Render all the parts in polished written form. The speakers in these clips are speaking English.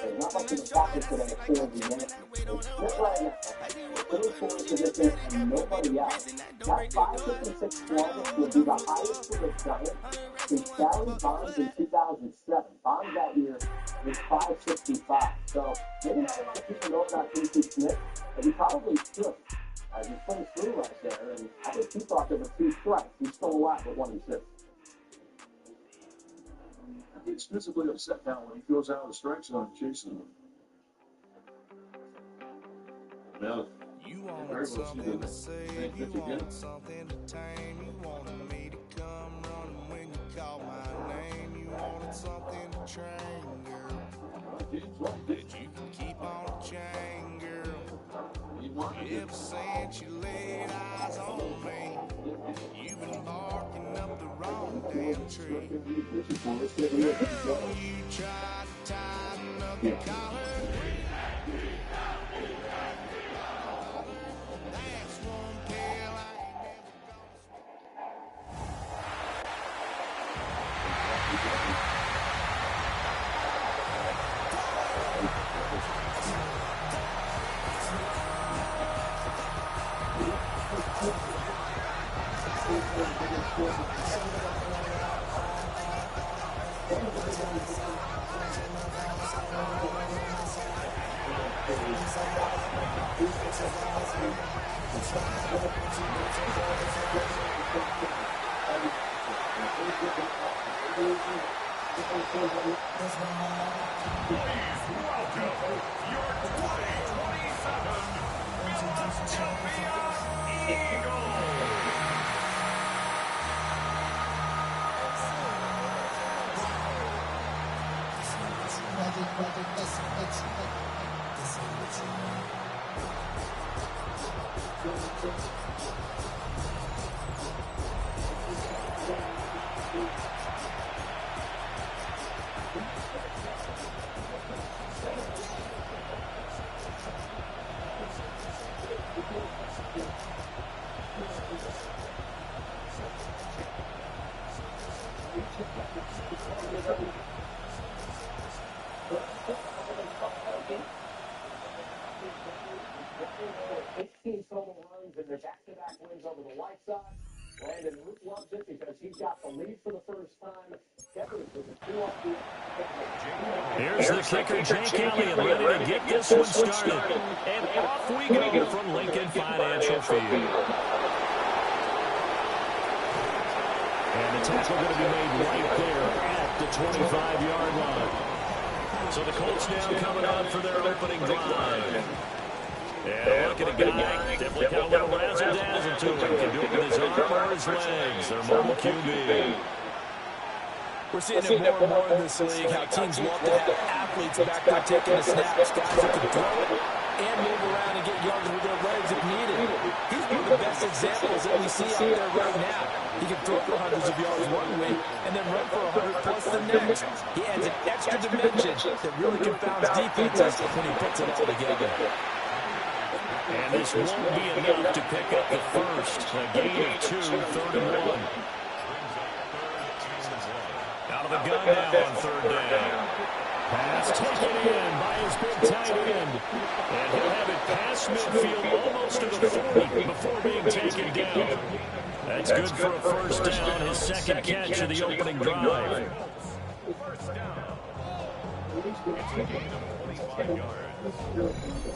There's not much in the pocket today for the minute. This right now, third forward position and nobody out. That 556 club would be the highest for the Giants since Barry Bonds in 2007. Bonds that year was 565. So maybe not a lot of people know about Casey Smith, but he probably should. He plays through right there, and I think he thought there were 2 strikes. He stole a lot with 1 and 6. He's visibly upset now when he goes out of the strike zone chasing him. Now, you wanted something to say, you wanted something to tame, you wanted me to come running when you called my name, you wanted something to train, girl, that you can keep on a chain, girl. Ever since you laid eyes on me, you've been barking up the wrong damn tree. Girl, you tried to tighten up your collar. That's one pill I ain't never Here's the kicker, Jake Elliott, ready to get this one started. And off we go from Lincoln Financial Field. And the tackle going to be made right there at the 25-yard line. So the Colts now coming on for their opening drive. Yeah, look at a guy, definitely got a little razzle-dazzle to him. Can do it with his arm or his legs. Their mobile QB. We're seeing it more and more in this league, how teams love to have athletes back there taking the snaps, guys that can throw it and move around and get yards with their legs if needed. He's one of the best examples that we see out there right now. He can throw for hundreds of yards one week and then run for 100 plus the next. He adds an extra dimension that really confounds defenses when he puts it all together. And this won't be enough to pick up the first. A gain of 2, 3rd and 1. Out of the gun now on 3rd down. Pass taken in by his big tight end. And he'll have it past midfield almost to the 40 before being taken down. That's good for a first down, his second catch of the opening drive. First down. It's a gain of 25 yards.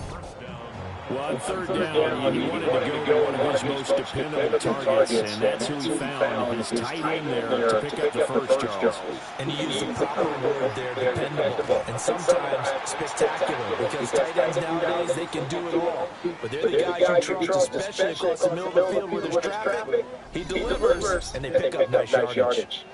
First down. Well, on 3rd down, you wanted to go to one of his most dependable targets, and that's who he found, his tight end there to pick up the first, Charles. And he used the proper word there, dependable, and sometimes spectacular, because tight ends nowadays, they can do it all. But they're the guys you trust, especially across the middle of the field where there's traffic. He delivers, and they pick up nice yardage.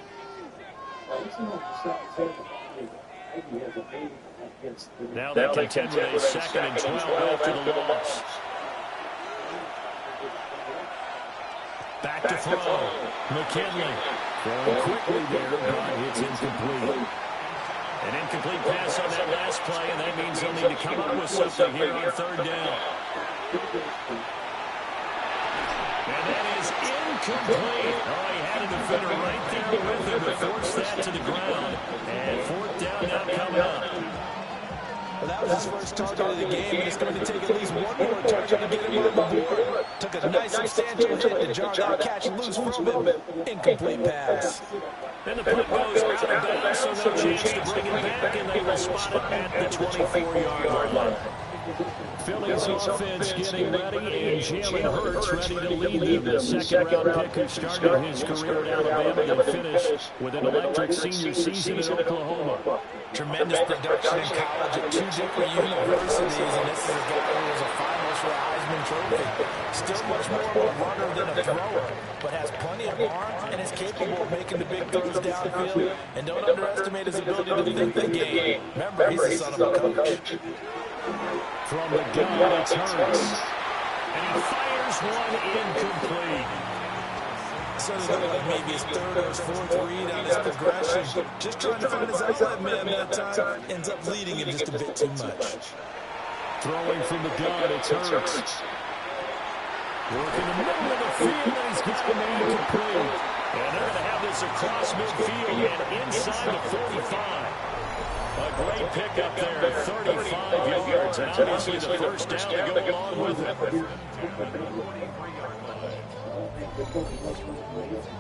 Now they contend with a 2nd and 12 after the loss. Back to throw. McKinley throwing quickly there, but it's incomplete. An incomplete pass on that last play, and that means they'll need to come up with something here on 3rd down. And that is incomplete. Oh, he had a defender right there with him to force that to the ground. And 4th down now coming up. that was his first target of the game, and it's going to take at least one more target to get him on the board. Took a nice substantial hit to jar that catch loose from him. Incomplete pass. And the punt goes out of bounds, so no chance to bring it back, and they will spot it at the 24-yard line. Philly's offense getting ready, and Jalen Hurts ready to lead them. The second-round pick who started his career at Alabama and finished with an electric senior season at Oklahoma. Tremendous production in college at two different universities, and this is a guy who was a finalist for a Heisman Trophy. Still much more of a runner than a thrower, but has plenty of arm and is capable of making the big throws downfield. And don't underestimate his ability to think the game. Remember, he's the son of a coach. From the gun, it's Hurts. And he fires one incomplete. So it looked like maybe his third or his fourth read on his progression. Just trying to find his outlet man that time. Ends up leading him just a bit too much. Throwing from the gun, it's Hurts. Working the middle of the field, and he's got him incomplete. And they're going to have this across midfield and inside the 45. A great pickup there, 35 yards, and obviously the first down to go along with it.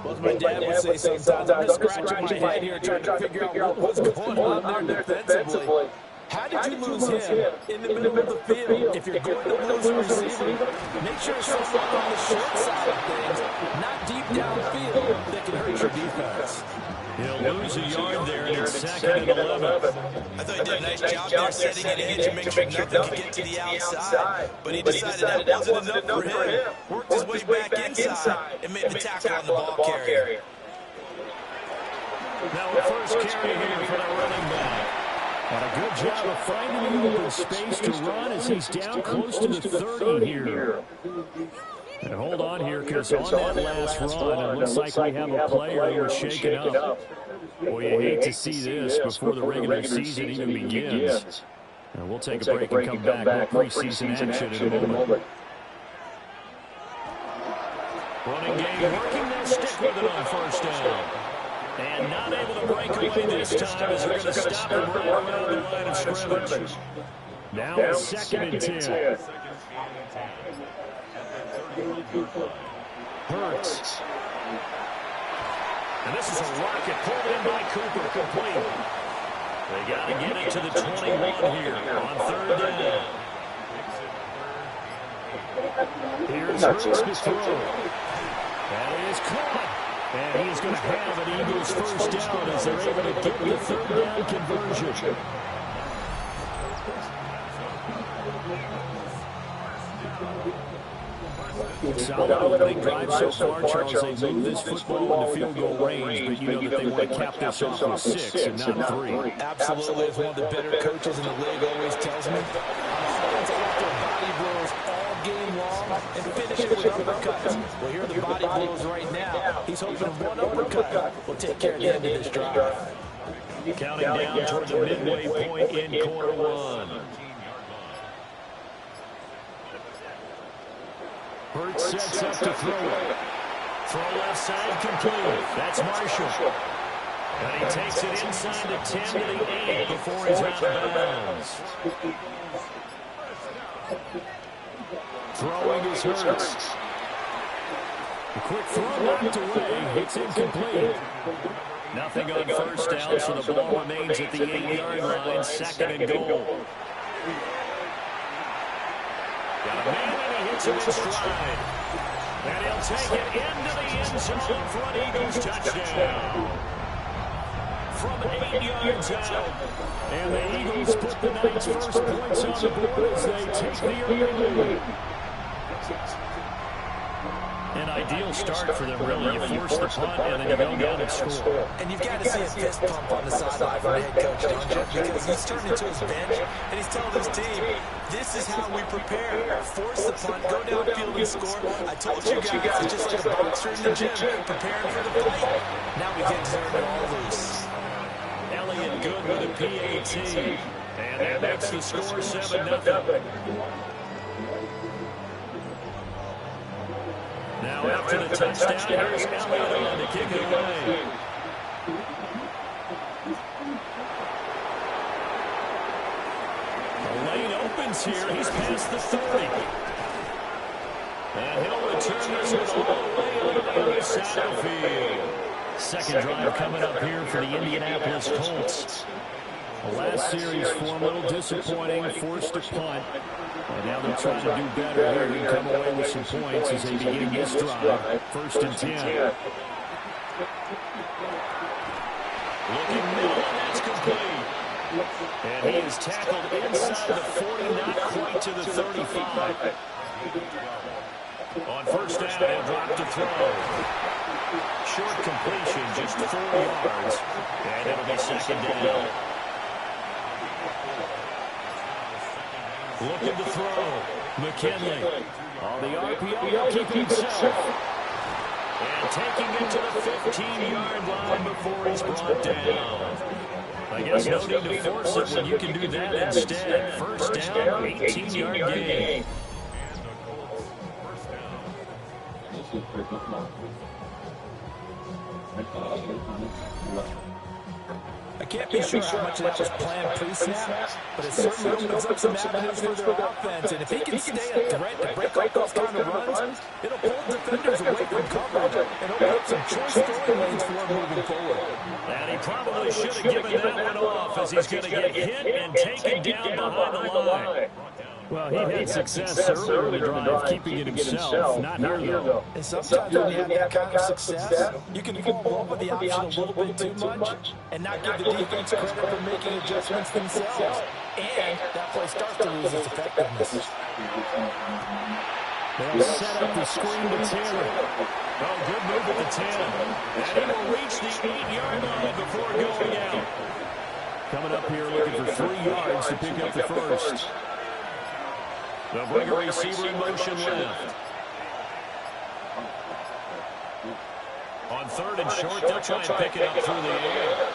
Well, as my dad would say sometimes, I'm just scratching my head here trying to figure out what was going on there defensively. How did you lose him in the middle of the field? If you're going to lose a receiver, make sure it's someone on the short side of things, not deep downfield, that can hurt your defense. He'll lose a yard there, and it's second and 11. I thought he did a nice job there setting an edge and making sure nothing could get to the outside. But he decided that wasn't enough for him. Worked his way back inside and made the tackle on the ball carrier. Now the first carry here for the running back. And a good job of finding the open space to run as he's down close to the 30 here. And hold on here, because on that last run, it looks like we have a player who was shaken up. Boy, you hate to see this before the regular season even begins. And we'll take a break and come back with preseason action in a moment. Running game working, they'll stick with it on first down. And not able to break away this time as they're going to stop him right around the line of scrimmage. Now it's second and 10. Hurts. And this is a rocket pulled in by Cooper, complete. They got to get it to the 21 here on third down. Here's Hurts to throw. And he is caught. And he is going to have an Eagles first down as they're able to get the third down conversion. Solid opening drive so far, Charles. They move this football into field goal range, but you know that they want to cap this off with 6 and not 3. Absolutely, as one of the better coaches in the league always tells me, offense, I want their body blows all game long and finish it with uppercuts. Well, here are the body blows right now. He's hoping one uppercut will take care of the end of this drive. Counting down toward the midway point in quarter one. Hurts sets up to throw it. Throw left side complete. That's Marshall. And he takes it inside the 10 to the 8 before he's out of bounds. Throwing is Hurts. A quick throw knocked away. It's incomplete. Nothing on first down, so the ball remains at the 8-yard line. Second and goal. Got a man and he hits it in stride. And he'll take it into the end zone for an Eagles touchdown. From 8 yards out. And the Eagles put the night's first points on the board as they take the early lead. An ideal start for them, really. You force the punt, and then you go down and score. And you've got to see a fist pump on the sideline from the head coach, don't you? Because he's turning to his bench, and he's telling his team, this is how we prepare. Force the punt, go downfield and score. I told you guys, it's just like a boxer in the gym, preparing for the fight. Now we get turned it all loose. Elliott good with a PAT. And that makes the score 7-0. Now after the touchdown, here's Elliott on to kick it away. The lane opens here. He's past the 30. And he'll return this one all the way on the other side of the field. Second drive coming up here for the Indianapolis Colts. The last series form a little disappointing, forced a punt. And now they're trying to do better here and come away with some points as they begin this drive. First and 10. Looking middle, and that's complete. And he is tackled inside the 40, not quite to the 35. On first down, he'll drop to throw. Short completion, just 4 yards. And it'll be second down. Looking to throw. McKinley. On the RPO, he'll keep himself. And taking it to the 15-yard line before he's brought down. I guess no need to force it when you can do that instead. First down, 18-yard gain. I can't be sure how much of that was planned pre-snap, but it certainly opens up some avenues for their offense. And if he can stay a threat to break off those kind of runs, it'll pull defenders away from coverage and open up some choice throwing lanes for him moving forward. And he probably should have given that one off as he's going to get hit and taken down behind the line. Well, he had success earlier in the drive, keeping it himself. Not here, though. And sometimes when you have that kind of success, you can fall in love with the option a little bit too much and not give the defense credit for making adjustments themselves. And that play starts to lose its effectiveness. They'll set up the screen to Taylor. Oh, good move at the 10. And he will reach the 8-yard line before going out. Coming up here looking for 3 yards to pick up the first. They'll bring a receiver in motion left. On third and short, they'll try and pick it up through the air.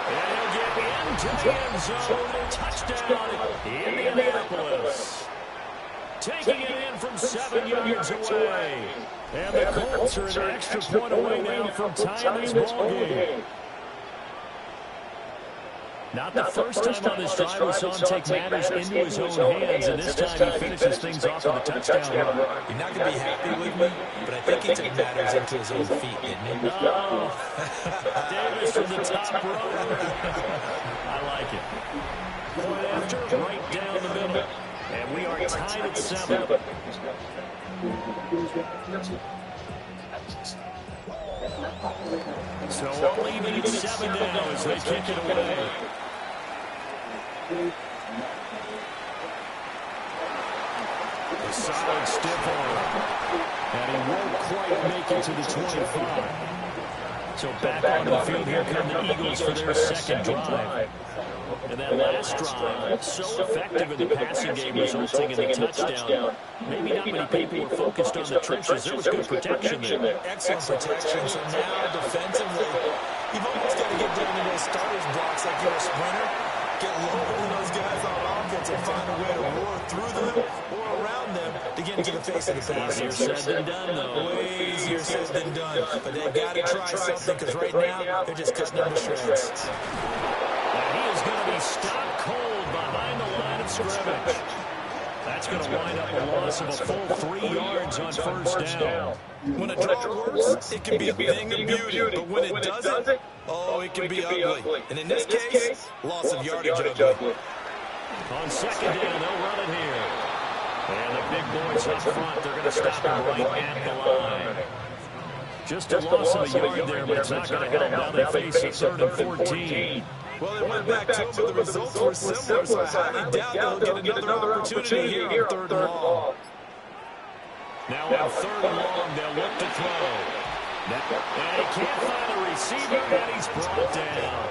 And he'll get into the end zone. Touchdown, Indianapolis. Taking it in from 7 yards away. And the Colts are an extra point away now from tying this ball game. Not the first time on this drive we saw him take matters into his own hands, and this time he finishes things off with a touchdown run. You're not going to be happy with me, but I think he took matters into his own feet, didn't he? Oh, Davis from the top row. I like it. Point after, right down the middle. And we are tied at 7. So all even at 7 now as they kick it away. A solid stiff arm. And he won't quite make it to the 25. So back onto the field, here come the Eagles for their second drive. And that last drive, so effective in the passing game, resulting in a touchdown. Maybe not many people were focused on the trenches. There was good protection there. Excellent protection. So now defensively, you've almost got to get down to those starters blocks like you're a sprinter. Get lower than those guys on offense and find a way to roar through them or around them to get into the face of the pass. Easier said than done, though. Way easier said than done. But they've got to try something because right now they're just cutting them to shreds. He is going to be stopped cold behind the line of scrimmage. That's going to wind up a loss of a full 3 yards on first down. When a draw works, it can be a thing of beauty. But when it doesn't, oh, it can be ugly. And in this case, loss of yardage ugly. On second down, they'll run it here. And the big boys up front, they're going to stop him right at the line. Just a loss of a yard there, but it's not going to help. Now they face a 3rd and 14. Well, they went back to him, but the results were similar, so I highly doubt they'll get another opportunity here on 3rd and long. Now on 3rd and long, they'll look to throw. And he can't find a receiver, and he's brought down.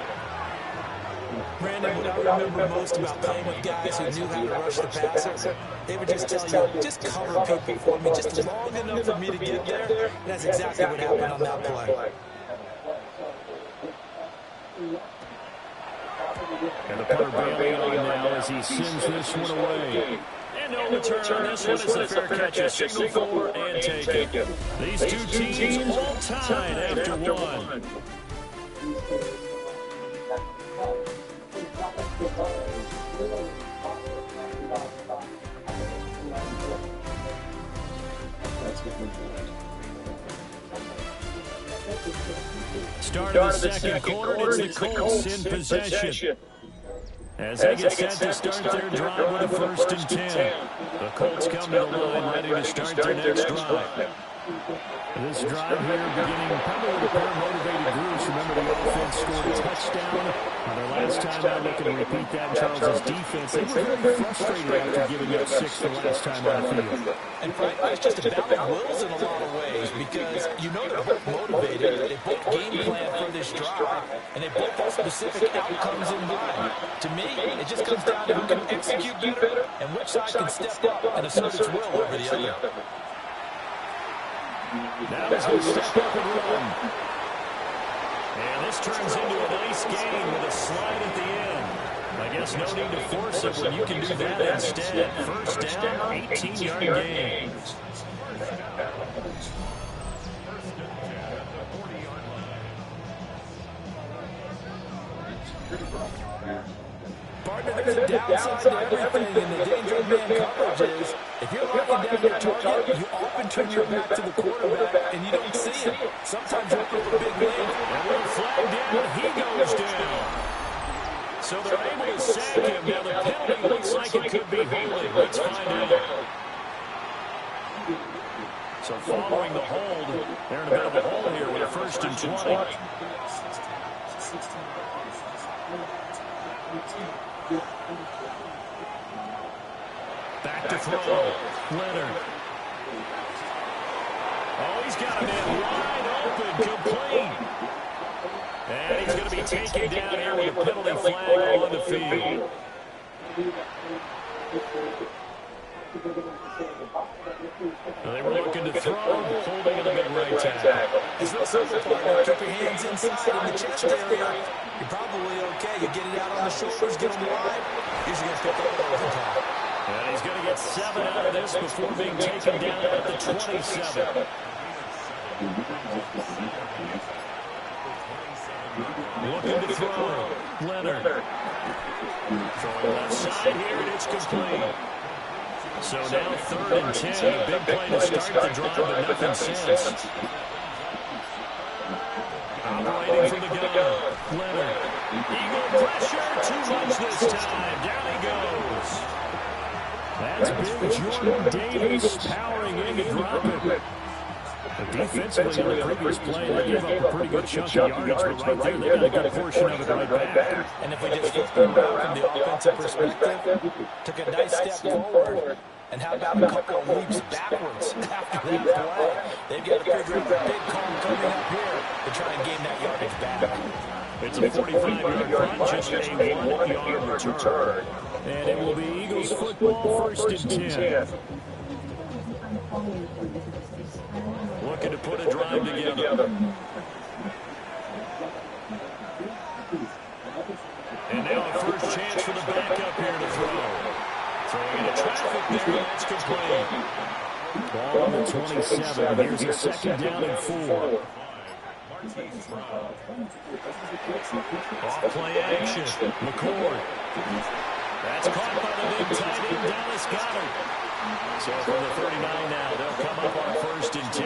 Brandon, what I remember most about playing with guys who knew how to rush the passer, they would just tell you, just cover people for me, just long enough for me to get there. And that's exactly what happened on that play. And the punter bailing on now as he sends this one away. And no return. This one is a fair catch. A signal for and take it. These two teams all tied after one. start of the second quarter, and it's the Colts in possession. As they get set to start their drive with a 1st and 10. The Colts come to the line ready to start their next drive. This drive here beginning probably with a pair of motivated groups. Remember, the offense scored a touchdown on their last time out. Looking to repeat that in Charles' defense. They were very frustrated after giving up 6 the last time on the field. And frankly, it's just a battle of wills in a lot of ways because you know they're both motivated. They both game plan for this drive, and they both have specific outcomes in mind. To me, it just comes down to who can execute better and which side can step up and assert its will over the other. Now he's going to step up and run. And this turns into a nice gain with a slide at the end. I guess no need to force it when you can do that instead. 1st down, 18-yard gain. Partner, there's a downside to everything, and the danger of man coverage is if you're locking down your target, you often turn your back to the quarterback, and you don't see him. Sometimes you're up with a big lead. And with a flag down, he goes down. So they're able to sack him. Now the penalty looks like it could be holding. Let's find out. So following the hold, they're in a bit of a hole here with a 1st and 20. Back to throw. Leonard. Oh, he's got a man wide open, complete. And he's going to be taken down here with a penalty flag on the field. They were looking to throw, holding in the mid-right tackle. It's real simple, partner. Keep your hands inside in the chest area. You're probably okay. You get it out on the shoulders, get them wide. Usually going to pick up a little top. And he's going to get 7 out of this before being taken down at the 27. Looking to throw. Leonard. Throwing left side here, and it's complete. So now 3rd and 10. A big play to start the drive, but nothing since. Operating from the gun. Leonard. Eagle pressure. Too much this time. Down he goes. That's big Jordan Davis powering in to drop it. But defensively on the previous play, they gave up a pretty good chunk of yardage, but right there, they got a good portion of it right back. And if we just flip them around from the offensive perspective, took a nice step forward, and how about a couple of leaps backwards after that play? They've got to figure out a big call coming up here to try and gain that yardage back. It's a 45-yard run, just a 1-yard return. And it will be Eagles football, 1st and 10. Looking to put a drive together. And now a first chance for the backup here to throw. Throwing into traffic there, that's complete. Ball on the 27. Here's a 2nd down and 4. Off play action. McCord. That's caught by the big tight end, Dallas Goedert. So from the 39 now, they'll come up on 1st and 10.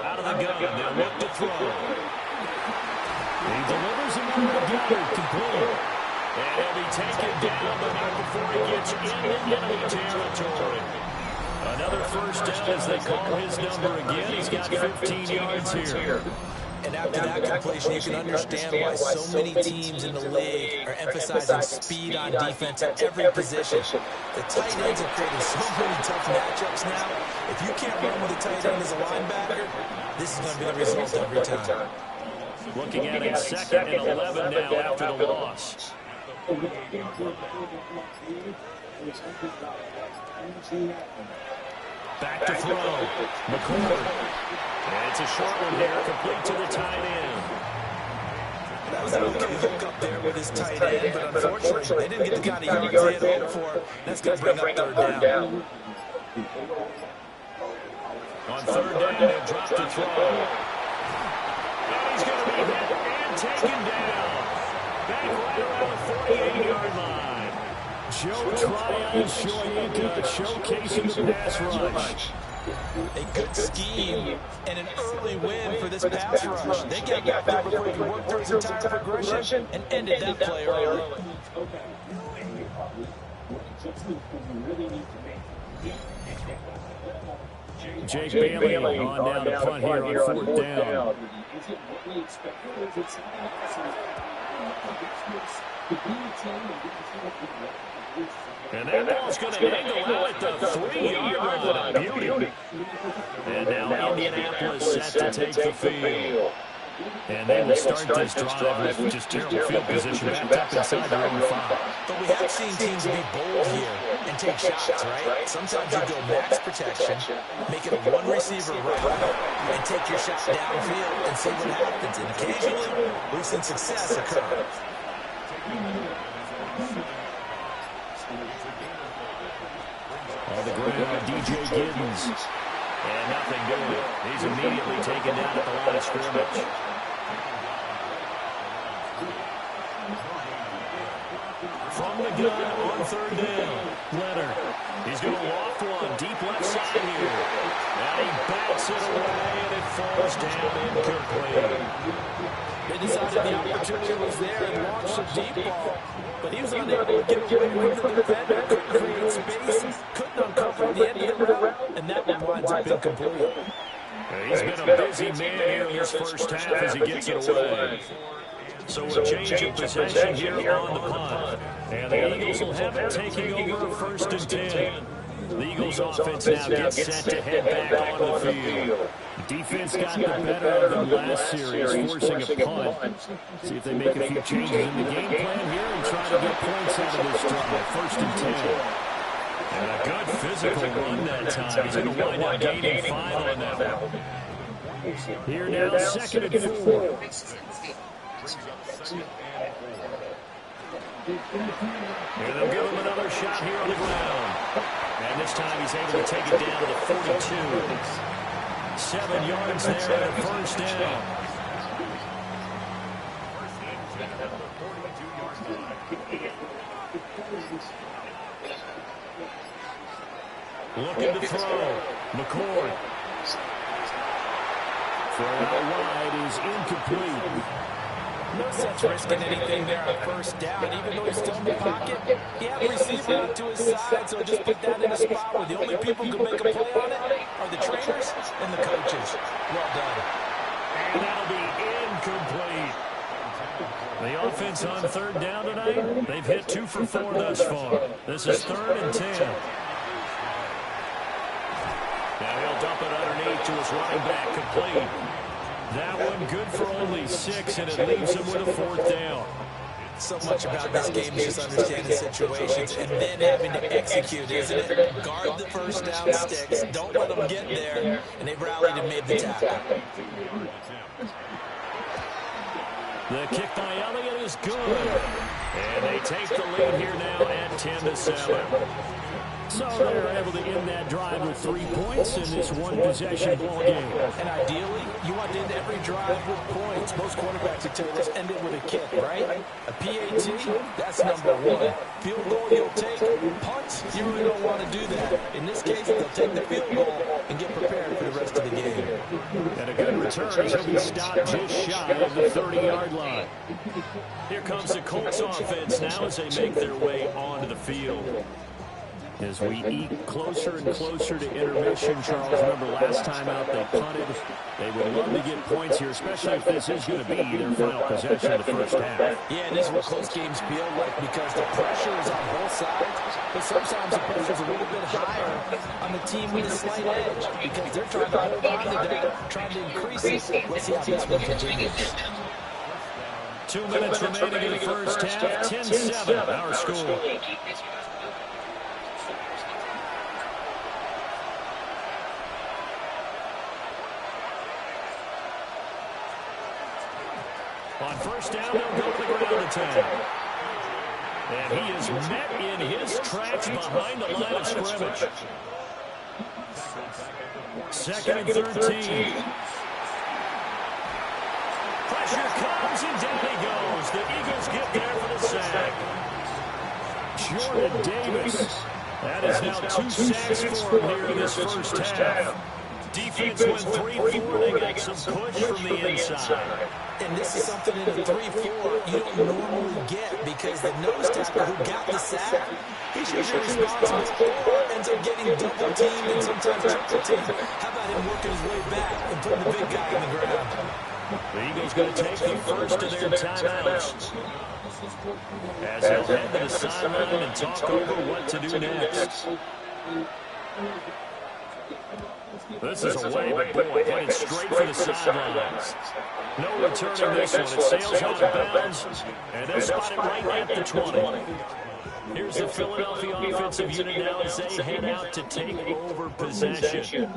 Out of the gun, they'll look to throw. He delivers another to Goedert, complete. And he'll be taken down, but not before he gets into enemy territory. Another 1st down as they call his number again. He's got 15 yards here. And after that completion, you can understand why so many teams in the league are emphasizing speed on defense at every position. The tight ends are creating so many tough matchups now. If you can't run with a tight end as a linebacker, this is going to be the result every time. Looking at it, 2nd and 11 now after the loss. Back to throw. McCord. And it's a short one here, complete to the tight end. That was an okay hook up there with his tight end, but unfortunately, they didn't get the kind of yards they had hoped for. That's going to bring up 3rd down. On 3rd down, he'll drop to throw. And he's going to be hit and taken down. Back right around the 48-yard line. Joe Tryon showcasing the pass rush. A good scheme and an early win for this pass rush. They got back there before he could work through his entire progression and ended that play early. Jake Bailey on down the punt here on 4th down. And that ball's going to angle out at the 3-yard line. A beauty. And now Indianapolis set to take the field. And they will start this drive with just terrible field position backed up inside their own 5. But we have seen teams be bold here and take shots, right? Sometimes you go max protection, make it a one-receiver route, and take your shot downfield and see what happens. And occasionally, we've seen success occur. On the ground, DJ Giddens. And nothing doing. He's immediately taken down at the line of scrimmage. From the gun on 3rd down. Leonard. He's going to loft one deep left side here. And he backs it away, and it falls down incomplete. They decided the opportunity was there and launched a deep ball. But he was unable to get away from the defender. Couldn't create space. Couldn't uncover the end of the route. And that one winds up incomplete. He's been a busy man here in this first half as he gets it away. So a change of possession here on the punt. And the Eagles will have it taking over 1st and 10. The Eagles offense now gets set to head back onto the field. Defense got the better of them last series, forcing a punt. See if they make a few changes in the game plan here and try to get points out of this drive. 1st and 10. And a good physical run that time. He's going to wind up gaining 5 on that one. Here now, 2nd and 4. And they'll give him another shot here on the ground. And this time he's able to take it down to the 42. 7 yards there at 1st down. Looking to throw. McCord. Throw out wide is incomplete. No sense risking anything there on 1st down. Even though he's still in the pocket, he had a receiver out to his side, so just put that in a spot where the only people who can make a play on it are the trainers and the coaches. Well done. And that'll be incomplete. The offense on 3rd down tonight, they've hit 2 for 4 thus far. This is 3rd and 10. Now he'll dump it underneath to his running back, complete. That one good for only 6, and it leaves him with a 4th down. So much about this game is just understanding situations and then having to execute, isn't it? Guard the 1st down sticks. Don't let them get there. And they rallied and made the tackle. The kick by Elliott is good. And they take the lead here now at 10-7. So they're able to end that drive with 3 points in this one-possession ball game. And ideally, you want to end every drive with points. Most quarterbacks would tell us end it with a kick, right? A PAT, that's number 1. Field goal, you'll take. Punts, you really don't want to do that. In this case, they'll take the field goal and get prepared for the rest of the game. And a good return as he'll be stopped just shy of the 30-yard line. Here comes the Colts offense now as they make their way onto the field. As we eke closer and closer to intermission, Charles, remember last time out they punted. They would love to get points here, especially if this is going to be their final possession of the first half. Yeah, and this is what close games feel like because the pressure is on both sides, but sometimes the pressure is a little bit higher on the team with a slight edge because they're trying to hold on to that, trying to increase it. Let's see how this one continues. 2 minutes remaining in the first half, 10-7, our score. On 1st down, they'll go to the ground attack. And he is met in his tracks behind the line of scrimmage. 2nd and 13. Pressure comes, and down he goes. The Eagles get there for the sack. Jordan Davis That is now 2 sacks for him here in this first half. Defense went 3-4. They got some push from the inside. And this is something in a 3-4 you don't normally get because the nose tackle who got the sack, he's usually responsible for ends up getting double teamed and sometimes triple teamed. How about him working his way back and putting the big guy on the ground? The Eagles going to take the first of their timeouts as they'll head to the sideline and talk over what to do next. This is away, but boy, headed straight for the sidelines. No returning this one. It sails out of bounds, and they'll spot it right at the 20. Here's the Philadelphia offensive unit now as they head out to take over possession.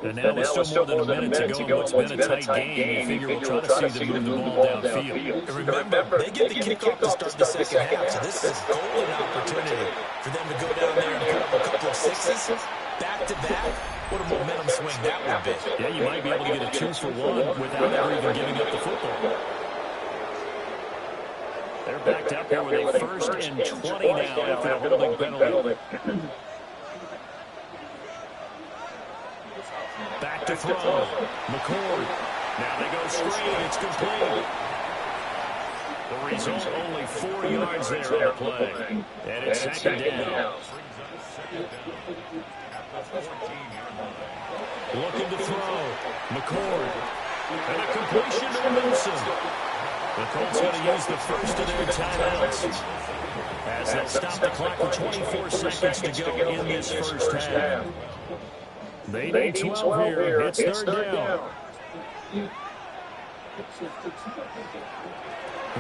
And now with still more than a minute to go in what's been a tight game, you figure we'll try to see them move the ball downfield. And remember, they get the kickoff to start the second half, so this is a golden opportunity for them to go down there and put up a couple of sixes back-to-back. What a momentum swing that would be. Yeah, you might be able to get a 2-for-1 without ever even giving up the football. They're backed up here with a 1st and 20 now after a holding penalty. Back to throw. McCord. Now they go straight. It's complete. The result, only 4 yards there on the play. And it's second down. Looking to throw. McCord. And a completion to Wilson. The Colts going to use the first of their timeouts as they'll stop the clock with 24 seconds to go in this first half. They need 12 here. It's third down.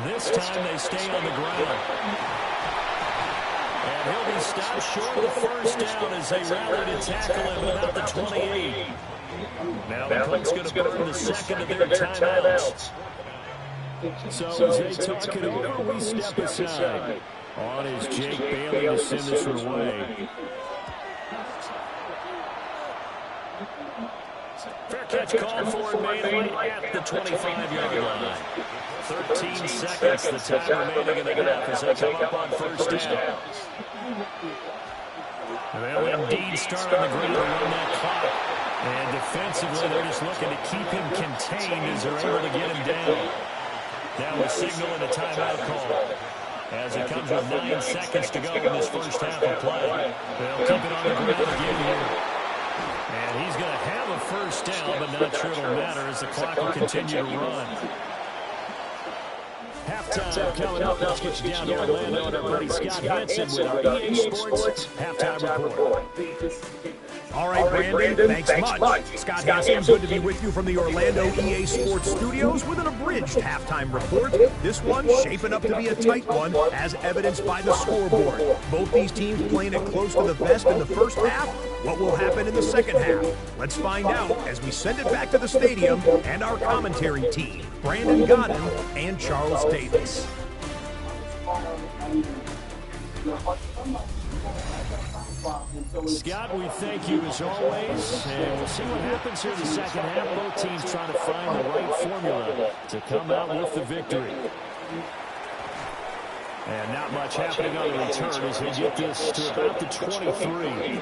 This time they stay on the ground. And he'll be stopped short of the first down as they rally to tackle him at about the 28. Now the Colts going to burn the second of their timeouts. So as they talk it over, we step aside. On is Jake Bailey to send this one away. Fair catch called for and made right at the 25-yard line. 13 seconds, the time remaining in the half as they come up on first down. They'll indeed start on the ground to run that clock. And defensively, they're just looking to keep him contained as they're able to get him down. Now a signal and a timeout call as it comes with 9 seconds to go in this first half of play. They'll keep it on the ground again here. And he's going to have a first down, but not sure it'll matter as the clock will continue to run. Halftime coming up. Let's get you down to Orlando and our buddy Scott Hansen with our EA Sports Halftime Report. All right, Brandon, thanks much. Scott Hansen, good to be with you from the Orlando EA Sports Studios with an abridged halftime report. This one shaping up to be a tight one, as evidenced by the scoreboard. Both these teams playing it close to the vest in the first half. What will happen in the second half? Let's find out as we send it back to the stadium and our commentary team, Brandon Godden and Charles Davis. Scott, we thank you as always, and we'll see what happens here in the second half. Both teams trying to find the right formula to come out with the victory. And not much happening on the return as they get this to about the 23.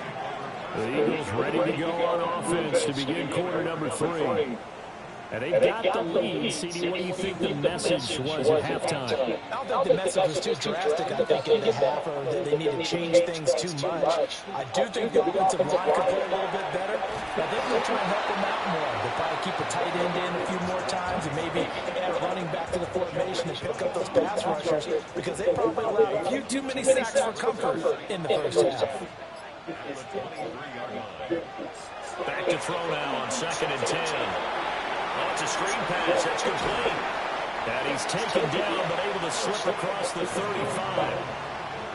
The Eagles ready to go on offense to begin quarter number 3. And they've got the lead. CD, what do you think the message was at halftime? I don't think the message was too drastic, I think, in the half, or that they need to change things too much. I do think the offensive line could play a little bit better, but I think they'll try and help them out more. They'll probably keep a tight end in a few more times and maybe add running back to the formation and pick up those pass rushers because they probably allowed a few too many sacks for comfort in the first half. Back to throw now on 2nd and 10. Oh, it's a screen pass. That's complete. And he's taken down, but able to slip across the 35.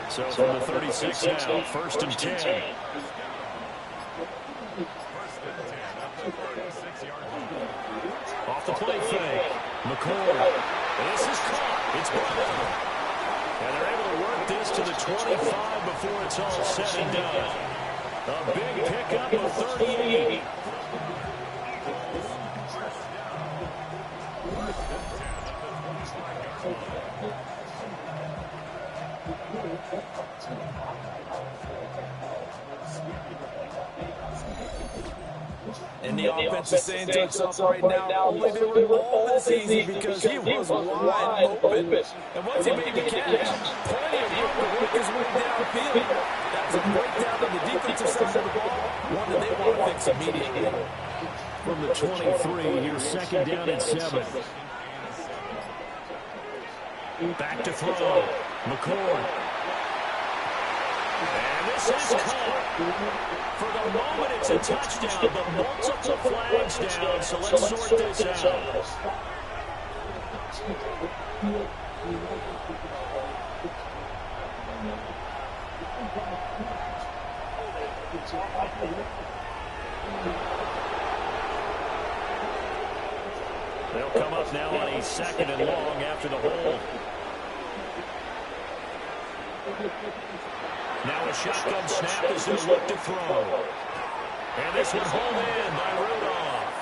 So from the 36 now, 1st and 10. Off the play fake. McCord. This is caught. It's brought over. And they're able to work this to the 25 before it's all said and done. A big pickup of 38. And the offense is saying to itself right now, only they were all this easy because he was wide open. And once he made the catch, plenty of room to work his way downfield. That's a breakdown on the defensive side of the ball, one that they want to fix immediately. From the 23, here's second down and 7. Back to throw. McCord. And this is caught. For the moment, it's a touchdown, but multiple flags down, so let's sort this out. They'll come up now on a second and long after the hold. Now a shotgun snap as they look to throw. And this one home in by Rudolph.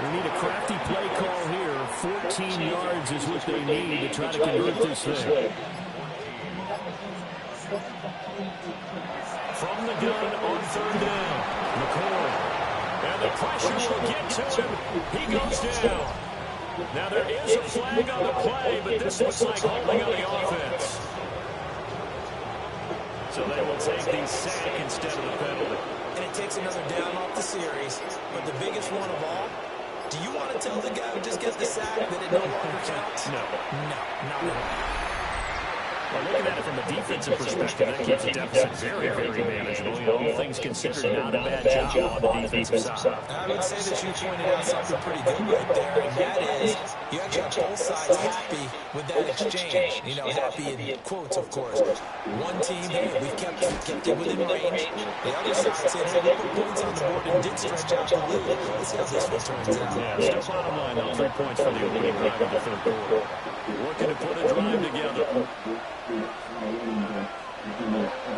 We need a crafty play call here. 14 yards is what they need to try to convert this thing. From the gun on third down. McCord. And the pressure will get to him. He goes down. Now there is a flag on the play, but this looks like holding on the offense. So they will take the sack instead of the penalty. And it takes another down off the series. But the biggest one of all, do you want to tell the guy who just gets the sack that it no longer counts? No. No, not at all. Well, looking at it from a defensive perspective, that keeps the deficit very, very manageable. You know, all things considered, not a bad job on the defensive side. I would say that you pointed out something pretty good right there, and that is you actually have both sides happy with that exchange. You know, happy in quotes, of course. One team, hey, we've kept it within range. The other side said, hey, we put points on the board and did stretch out the lead. Let's see how this one turns out. Yeah, still bottom line, though, 3 points for the opening drive of the third quarter. Looking to put a drive together.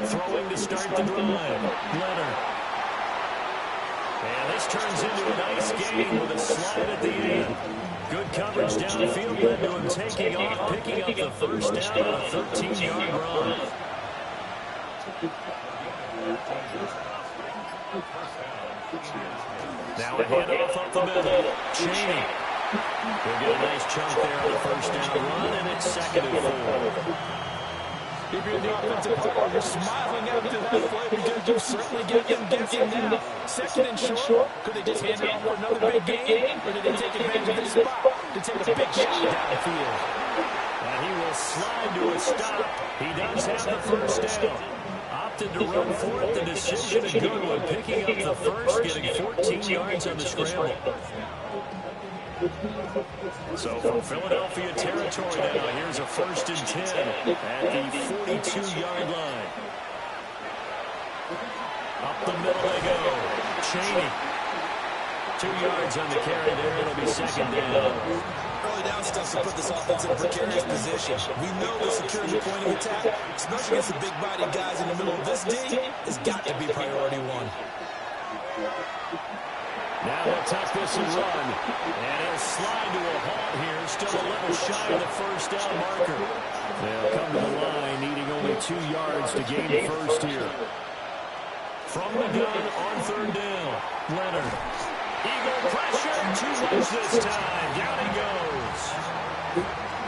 Throwing to start the drive. Leonard. And this turns into a nice game with a slide at the end. Good coverage downfield led to him taking off, picking up the first down on a 13-yard run. Now a handoff up the middle. Cheney. We'll get a nice chunk there on the first down run, and it's second and 4. If you're the offensive player, you're smiling after that play because you certainly get them guessing now. Second and short, could they just hand it off for another big game? Or did they take advantage of this spot to take a big shot downfield? And he will slide to a stop. He does have the first down. Opted to run for it. The decision a good one. Picking up the first, getting 14 yards on the scramble. So from Philadelphia territory now, here's a 1st and 10 at the 42-yard line. Up the middle they go. Cheney. 2 yards on the carry there. It'll be second down. Early down stuff to put this offense in a precarious position. We know the security point of attack, especially against the big-bodied guys in the middle of this D, has got to be priority one. Now he'll tuck this and run. And he'll slide to a halt here. Still a little shy of the first down marker. They'll come to the line, needing only 2 yards to gain the first here. From the gun on third down. Leonard. Eagle pressure. 2 runs this time. Down he goes.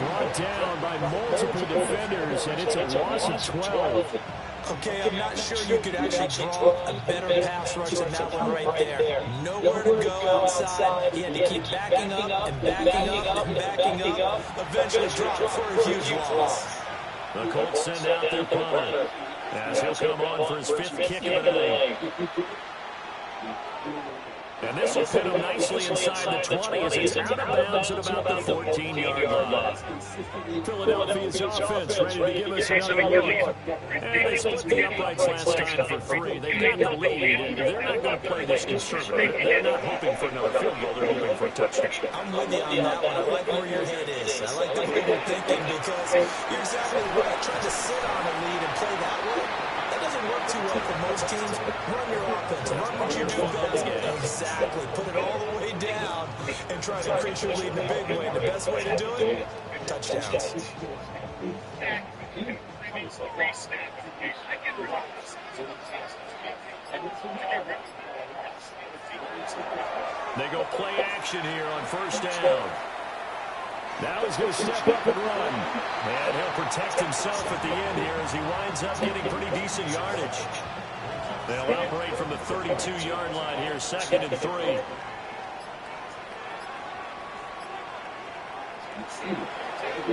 Brought down by multiple defenders, and it's a loss of 12. Okay, I'm not sure you could actually draw a better pass rush than that one right there. Nowhere to go outside. He had to keep backing up and backing up and backing up. Eventually dropped for a huge loss. The Colts send out their punter as he'll come on for his 5th kick of the night. And this will put him nicely inside the 20 as it's out of bounds at about the 14-yard line. Philadelphia's offense ready to give us another look. And they split the uprights last time for 3. They got the lead, and they're not going to play this conservative. They're not hoping for another field goal. They're hoping for a touchdown. I'm with you on that one. I like where your head is. I like the way you're thinking because you're exactly right. Trying to sit on a lead and play that way, that doesn't work too well for most teams. Run your offense. Run what you do best. Exactly. Put it all the way down and try to increase your lead in a big way. The best way to do it, touchdowns. They go play action here on first down. Now he's going to step up and run. And he'll protect himself at the end here as he winds up getting pretty decent yardage. They'll operate from the 32-yard line here, 2nd and 3.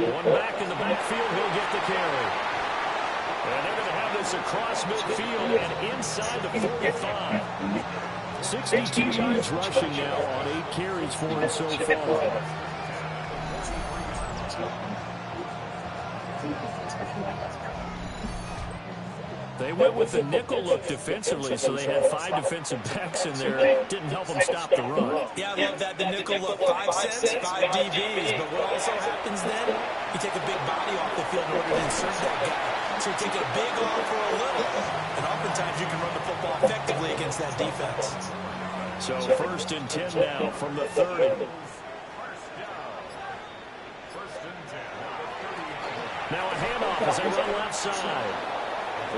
One back in the backfield, he'll get the carry. And they're going to have this across midfield and inside the 45. 62 yards rushing now on 8 carries for him so far. They went with the nickel look defensively, so they had 5 defensive backs in there. Didn't help them stop the run. Yeah, I love that. The nickel look, 5 cents, 5 DBs. But what also happens then, you take a big body off the field in order to insert that guy. So you take a big off for a little. And oftentimes you can run the football effectively against that defense. So 1st and 10 now from the 30. Now a handoff as they run left side.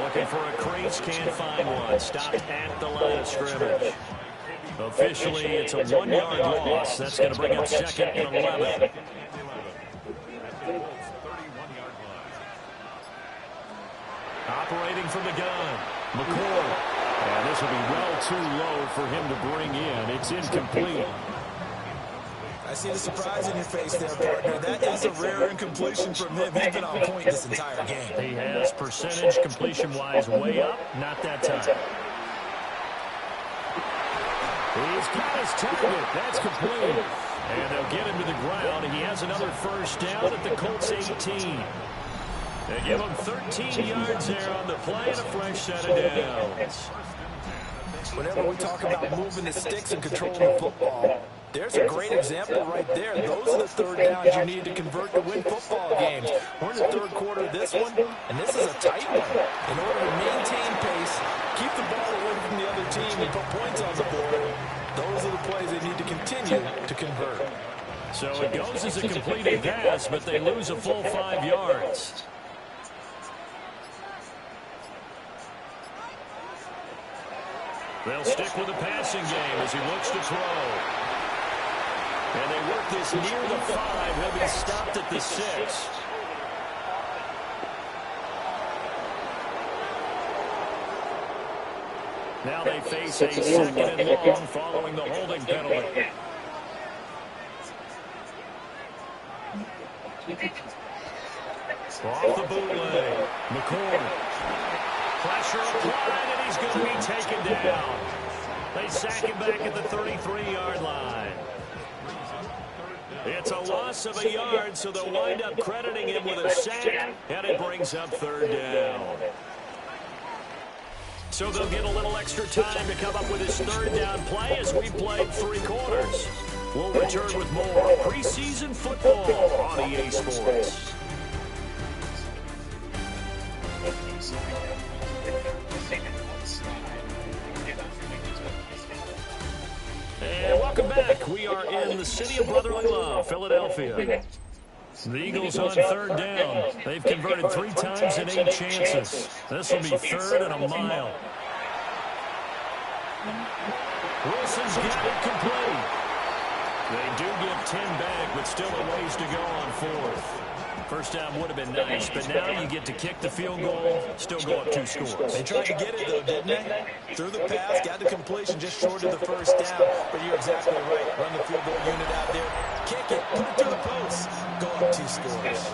Looking for a crease, can't find one. Stopped at the line of scrimmage. Officially, it's a 1-yard loss. That's going to bring up 2nd and 11. Operating from the gun, McCoy. And this will be well too low for him to bring in. It's incomplete. I see the surprise in your face there, partner. That is a rare incompletion from him. He's been on point this entire game. He has percentage completion-wise way up. Not that time. He's got his target. That's complete. And they'll get him to the ground. He has another first down at the Colts 18. They give him 13 yards there on the play and a fresh set of downs. Whenever we talk about moving the sticks and controlling the football, there's a great example right there. Those are the 3rd downs you need to convert to win football games. We're in the 3rd quarter of this one, and this is a tight one. In order to maintain pace, keep the ball away from the other team, and put points on the board, those are the plays they need to continue to convert. So it goes as a completed pass, but they lose a full 5 yards. They'll stick with the passing game as he looks to throw. And they work this near the 5. He'll be stopped at the 6. Now they face a 2nd and long following the holding penalty. Off the bootleg, McCoy. Pressure applied, and he's going to be taken down. They sack him back at the 33-yard line. It's a loss of a yard, so they'll wind up crediting him with a sack, and it brings up 3rd down. So they'll get a little extra time to come up with his 3rd down play as we played 3 quarters. We'll return with more preseason football on EA Sports. And welcome back. We are in the city of brotherly love, Philadelphia. The Eagles on 3rd down. They've converted 3 times in 8 chances. This will be 3rd and a mile. Wilson's got it complete. They do get 10 back, but still a ways to go on 4th. First down would have been nice, but now you get to kick the field goal, still go up 2 scores. They tried to get it, though, didn't they? Threw the pass, got the completion just short of the first down. But you're exactly right. Run the field goal unit out there, kick it, put it to the post, go up 2 scores.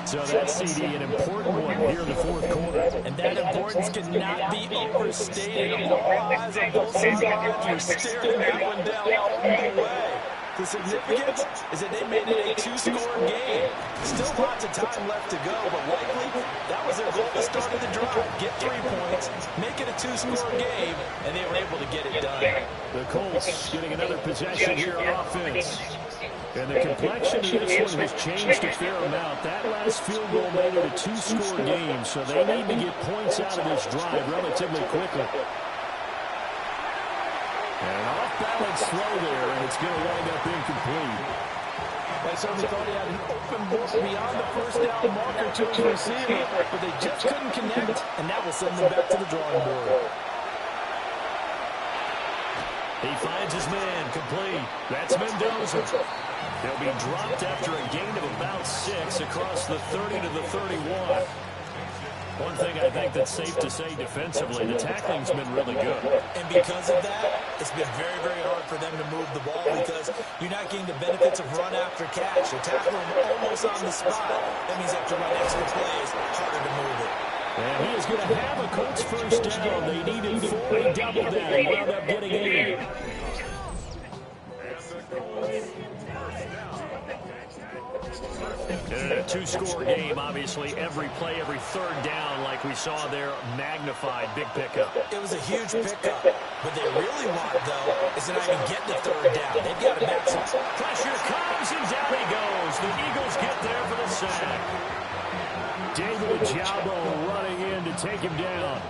So that CD, an important one here in the 4th quarter. And that importance cannot be overstated. All eyes on both sidelines were staring that one down all the way. The significance is that they made it a 2-score game. Still lots of time left to go, but likely that was their goal at the start of the drive. Get 3 points, make it a 2-score game, and they were able to get it done. The Colts getting another possession here on offense. And the complexion of this one has changed a fair amount. That last field goal made it a 2-score game, so they need to get points out of this drive relatively quickly. And off-balance throw there, and it's going to wind up incomplete. They certainly thought he had an open book beyond the first down marker to his receiver, but they just couldn't connect, and that will send them back to the drawing board. He finds his man, complete. That's Mendoza. He'll be dropped after a gain of about 6 across the 30 to the 31. One thing I think that's safe to say defensively, the tackling's been really good. And because of that, it's been very, very hard for them to move the ball because you're not getting the benefits of run after catch. They're tackling almost on the spot. That means they have to run extra plays, harder to move it. And he is going to have a Colts first down. They needed 4. He doubled that. He wound up getting 8. In a two-score game, obviously, every play, every third down, like we saw there, magnified, big pickup. It was a huge pickup. What they really want, though, is to not even get the third down. They've got to maximize. Pressure comes, and down he goes. The Eagles get there for the sack. David Ojabo running in to take him down.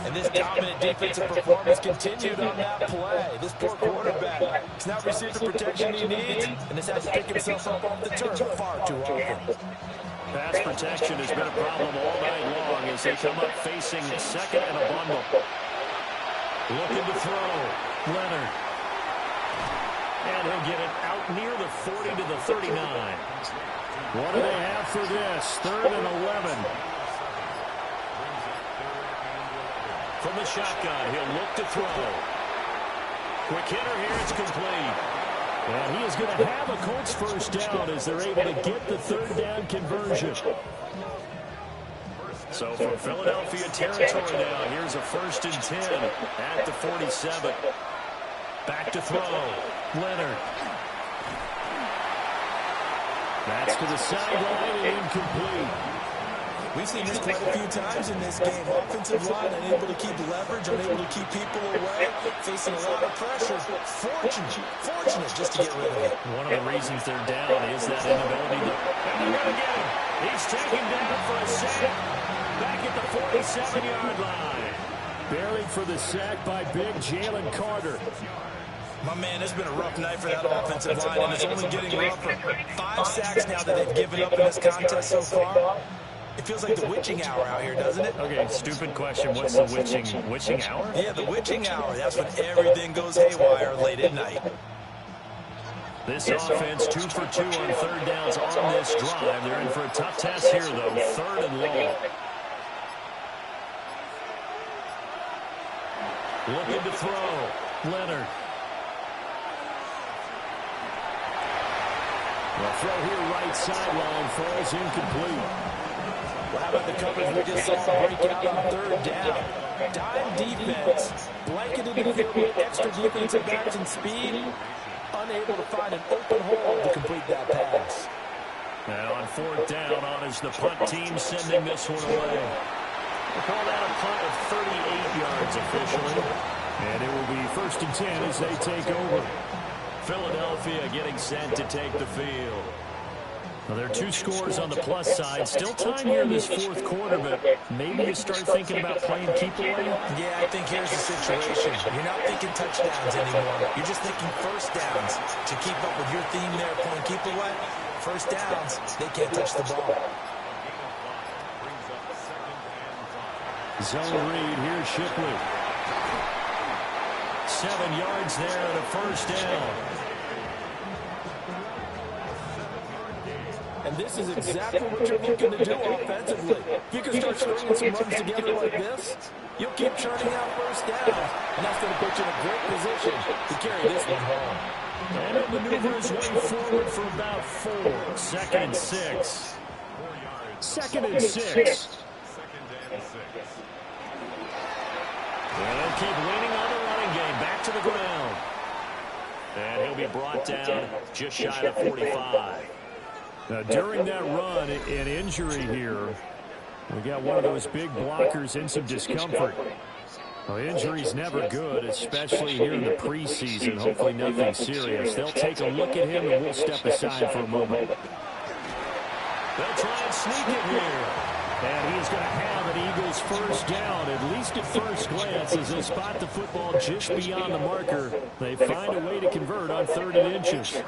And this dominant defensive performance continued on that play. This poor quarterback has not received the protection he needs, and has had to pick himself up off the turf far too often. Pass protection has been a problem all night long as they come up facing second and a bundle. Looking to throw. Leonard. And he'll get it out near the 40 to the 39. What do they have for this? 3rd and 11. From the shotgun, he'll look to throw. Quick hitter here, it's complete. And he is going to have a Colts first down as they're able to get the third down conversion. So from Philadelphia territory now, here's a 1st and 10 at the 47. Back to throw. Leonard. That's to the sideline and incomplete. We've seen this quite a few times in this game. Offensive line unable to keep leverage, unable to keep people away, facing a lot of pressure. Fortunate just to get rid of it. One of the reasons they're down is that inability to... And they're going to get him. He's taken down for a sack. Back at the 47-yard line. Buried for the sack by big Jalen Carter. My man, it's been a rough night for that offensive line, and it's only getting rougher. 5 sacks now that they've given up in this contest so far. It feels like the witching hour out here, doesn't it? Okay, stupid question. What's the witching hour? Yeah, the witching hour. That's when everything goes haywire late at night. This offense 2 for 2 on third downs on this drive. They're in for a tough test here, though. 3rd and long. Looking to throw. Leonard. The throw here right sideline falls incomplete. Well, how about the coverage we just saw break out on third down? Dime defense, blanketed the field with extra defensive backs and speed, unable to find an open hole to complete that pass. Now on 4th down, on is the punt team sending this one away. We'll call that a punt of 38 yards officially. And it will be 1st and 10 as they take over. Philadelphia getting set to take the field. Well, there are 2 scores on the plus side. Still time here in this 4th quarter, but maybe you start thinking about playing keep away? Yeah, I think here's the situation. You're not thinking touchdowns anymore. You're just thinking first downs. To keep up with your theme there, playing keep away, first downs, they can't touch the ball. Zone read, here's Shipley. 7 yards there and a first down. And this is exactly what you're looking to do offensively. If you can start stringing some runs together like this, you'll keep churning out first downs, and that's going to put you in a great position to carry this one home. And he'll maneuver his way forward for about 4. 2nd and 6. 2nd and 6. And they'll keep leaning on the running game. Back to the ground. And he'll be brought down just shy of 45. Now, during that run, an injury here. We got one of those big blockers in some discomfort. Well, injury's never good, especially here in the preseason. Hopefully nothing serious. They'll take a look at him, and we'll step aside for a moment. They'll try and sneak it here. And he's going to have an Eagles first down, at least at first glance, as they spot the football just beyond the marker. They find a way to convert on 3rd and inches.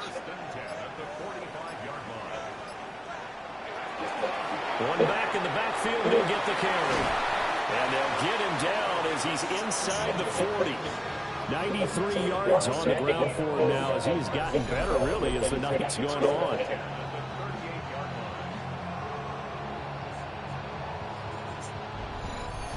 One back in the backfield, he'll get the carry. And they'll get him down as he's inside the 40. 93 yards on the ground for him now as he's gotten better, really, as the night's gone on.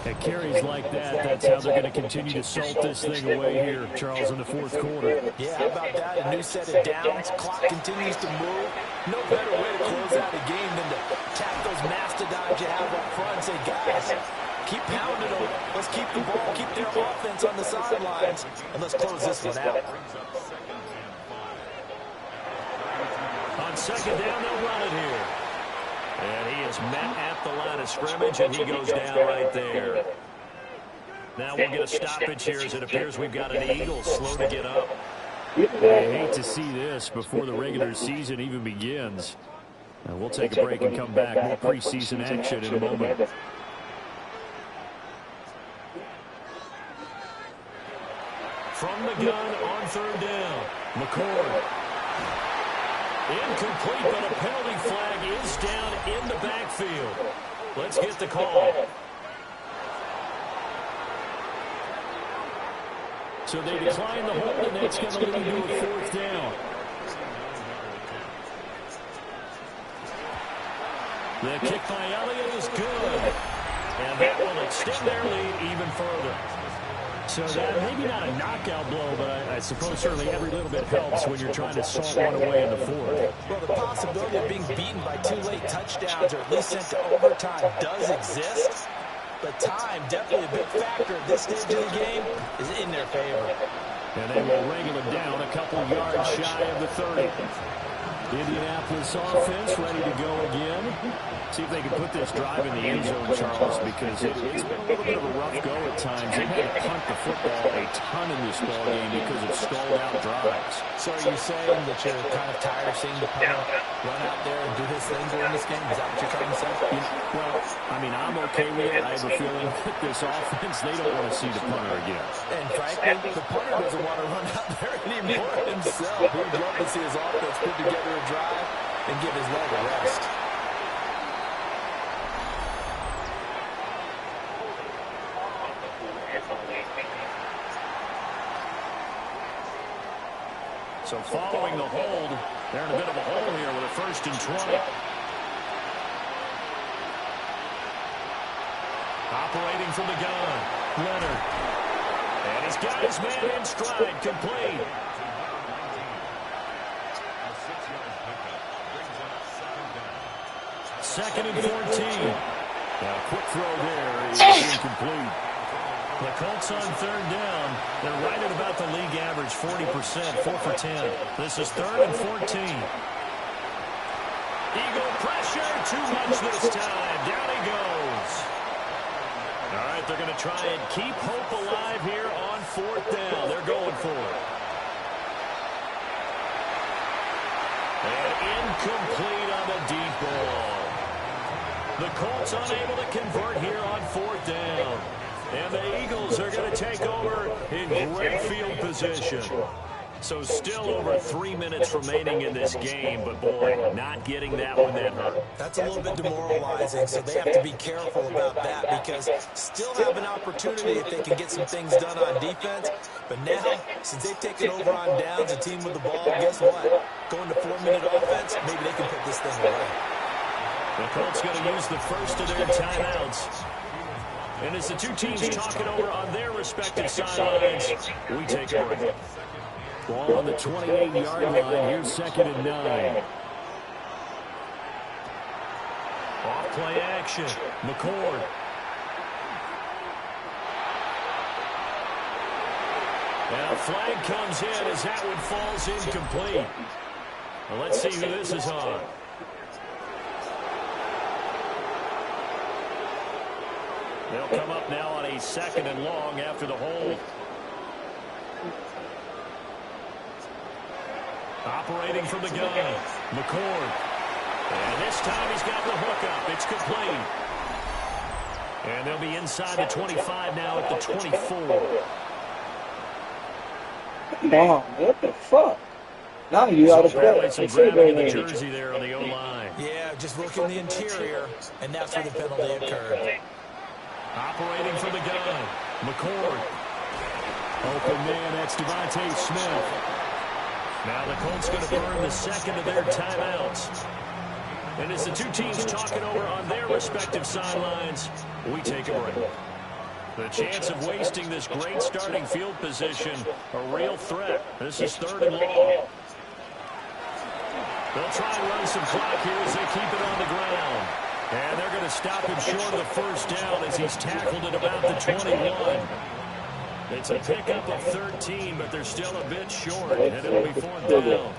At carries like that, that's how they're going to continue to salt this thing away here, Charles, in the fourth quarter. Yeah, how about that? A new set of downs. Clock continues to move. No better way to close out a game than to tap those mastodons you have up front and say, guys, keep pounding them. Let's keep the ball, keep their offense on the sidelines, and let's close this one out. On second down, they'll run it here. And he is met at the line of scrimmage, and he goes down right there. Now we'll get a stoppage here as it appears we've got an Eagle slow to get up. I hate to see this before the regular season even begins. We'll take a break and come back. More preseason action in a moment. From the gun on third down, McCord. Incomplete, but a penalty flag is down in the backfield. Let's get the call. So they decline the hold, and that's going to lead to a fourth down. The kick by Elliott is good. And that will extend their lead even further. So that maybe not a knockout blow, but I suppose certainly every little bit helps when you're trying to salt one away in the fourth. Well, the possibility of being beaten by 2 late touchdowns or at least sent to overtime does exist. But time, definitely a big factor at this stage of the game, is in their favor. And they will wrangle it down a couple yards shy of the 30. Indianapolis offense ready to go again. See if they can put this drive in the end zone, Charles, because it's been a little bit of a rough go at times. They've had to punt the football a ton in this ball game because of stalled out drives. So are you saying that you're kind of tired of seeing the punter run out there and do his thing during this game? Is that what you're trying to say? Well, I mean, I'm okay with it. I have a feeling that this offense, they don't want to see the punter again. And frankly, the punter doesn't want to run out there anymore himself. He'd love to see his offense put together a drive and give his leg a rest. So following the hold, they're in a bit of a hole here with a 1st and 20. Operating from the gun, Leonard. And he's got his man in stride, complete. Second and 14. Now, quick throw there is incomplete. The Colts on third down. They're right at about the league average, 40%, 4 for 10. This is 3rd and 14. Eagle pressure, too much this time. Down he goes. All right, they're going to try and keep hope alive here on 4th down. They're going for it. And incomplete on the deep ball. The Colts unable to convert here on 4th down. And the Eagles are going to take over in great field position. So still over 3 minutes remaining in this game, but boy, not getting that one that hurt. That's a little bit demoralizing, so they have to be careful about that because still have an opportunity if they can get some things done on defense. But now, since they've taken over on downs, a team with the ball, guess what? Going to 4-minute offense, maybe they can put this thing away. The Colts going to use the first of their timeouts. And as the two teams talking over on their respective sidelines, we take a break. Ball on the 28-yard line. Here's 2nd and 9. Off play action. McCord. And a flag comes in as that one falls incomplete. Well, let's see who this is on. They'll come up now on a 2nd and long after the hold. Operating from the gun, McCord. And this time he's got the hookup. It's complete. And they'll be inside the 25 now at the 24. Damn, what the fuck? Now you out of play. Some grabbing in the jersey there on the O-line. Yeah, just look in the interior, and that's where the penalty occurred. Operating from the gun, McCord. Open man, that's Devontae Smith. Now the Colts going to burn the second of their timeouts. And as the two teams talking over on their respective sidelines, we take a break. The chance of wasting this great starting field position, a real threat. This is 3rd and long. They'll try and run some clock here as they keep it on the ground. And they're going to stop him short of the first down as he's tackled at about the 21. It's a pickup of 13, but they're still a bit short, and it'll be 4th down.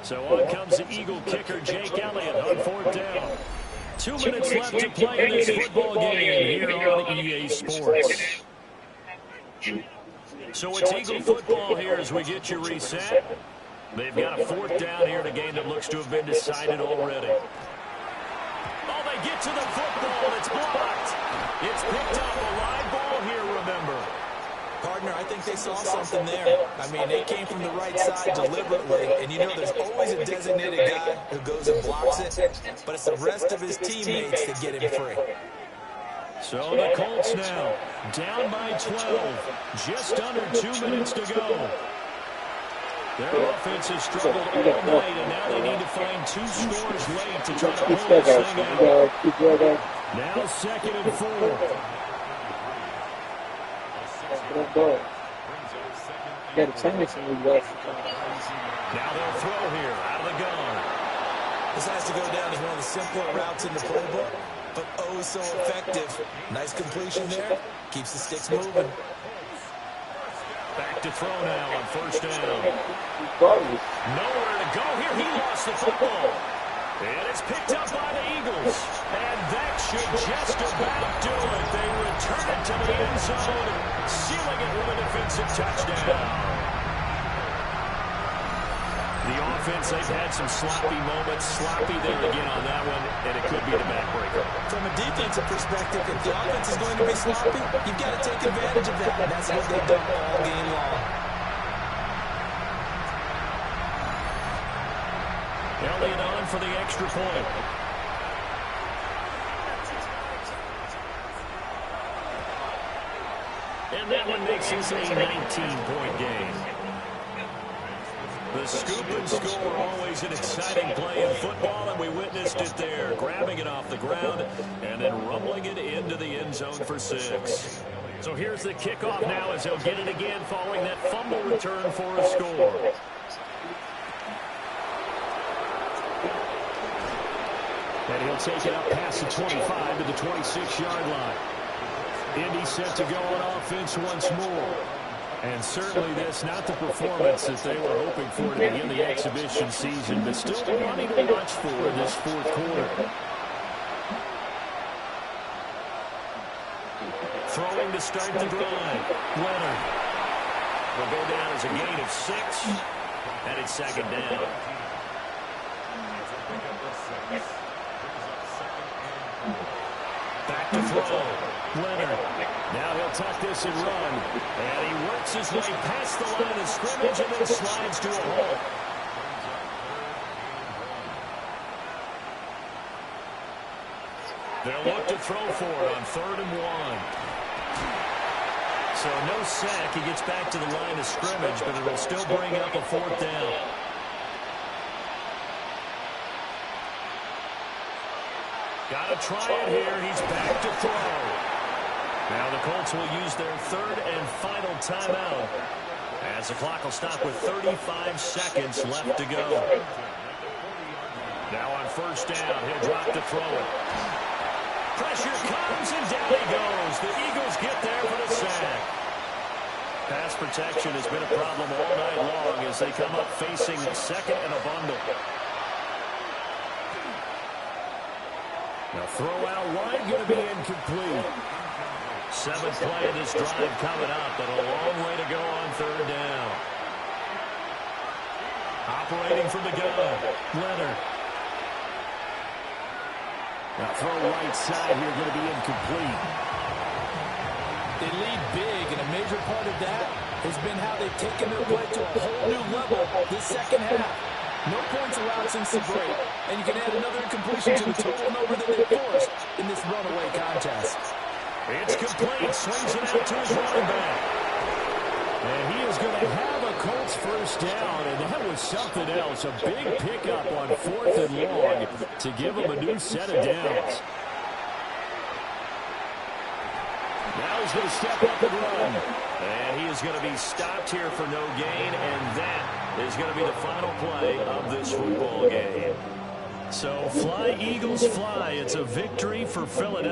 So on comes the Eagle kicker, Jake Elliott, on 4th down. 2 minutes left to play in this football game here on EA Sports. So it's Eagle football here as we get you reset. They've got a 4th down here in a game that looks to have been decided already. Oh, they get to the football. It's blocked. It's picked up. A live ball here, remember. Partner, I think they saw something there. I mean, they came from the right side deliberately, and you know there's always a designated guy who goes and blocks it, but it's the rest of his teammates that get him free. So the Colts now down by 12, just under 2 minutes to go. Their offense has struggled all night, and now they need to find 2 scores late to try to hold this thing out. Now 2nd and 4. Now they'll throw here out of the gun. This has to go down as one of the simpler routes in the playbook, but oh so effective. Nice completion there. Keeps the sticks moving. Back to throw now on 1st down. Nowhere to go here. He lost the football. And it's picked up by the Eagles. And that should just about do it. They return it to the end zone, sealing it with a defensive touchdown. The offense, they've had some sloppy moments. Sloppy there again on that one, and it could be the backbreaker. From a defensive perspective, if the offense is going to be sloppy, you've got to take advantage of that. And that's what they've done all game long. Elliott on for the extra point. And that one makes this a 19-point game. The scoop and score, always an exciting play in football, and we witnessed it there, grabbing it off the ground and then rumbling it into the end zone for 6. So here's the kickoff now as they'll get it again following that fumble return for a score. And he'll take it up past the 25 to the 26-yard line. Indy set to go on offense once more. And certainly this, not the performance that they were hoping for to begin the exhibition season, but still plenty to watch for in this 4th quarter. Throwing to start the drive. Leonard will go down as a gain of 6, and it's 2nd down. Back to throw. Leonard. Now he'll tuck this and run. And he works his way past the line of scrimmage and then slides to a halt. They'll look to throw for it on 3rd and 1. So no sack. He gets back to the line of scrimmage, but it'll still bring up a 4th down. Got to try it here. He's back to throw. Now the Colts will use their 3rd and final timeout as the clock will stop with 35 seconds left to go. Now on 1st down, he'll drop to throw it. Pressure comes, and down he goes. The Eagles get there for the sack. Pass protection has been a problem all night long as they come up facing 2nd and a bundle. Now throw out wide, going to be incomplete. 7th play of this drive coming up, but a long way to go on 3rd down. Operating from the gun, Leonard. Now throw right side here, going to be incomplete. They lead big, and a major part of that has been how they've taken their play to a whole new level this 2nd half. No points allowed since the break, and you can add another incompletion to the total number that they forced in this runaway contest. It's complete. Swings it out to his running back. And he is going to have a Colts first down, and that was something else. A big pickup on 4th and long to give him a new set of downs. Now he's going to step up and run. And he is going to be stopped here for no gain, and that is going to be the final play of this football game. So fly, Eagles, fly. It's a victory for Philadelphia.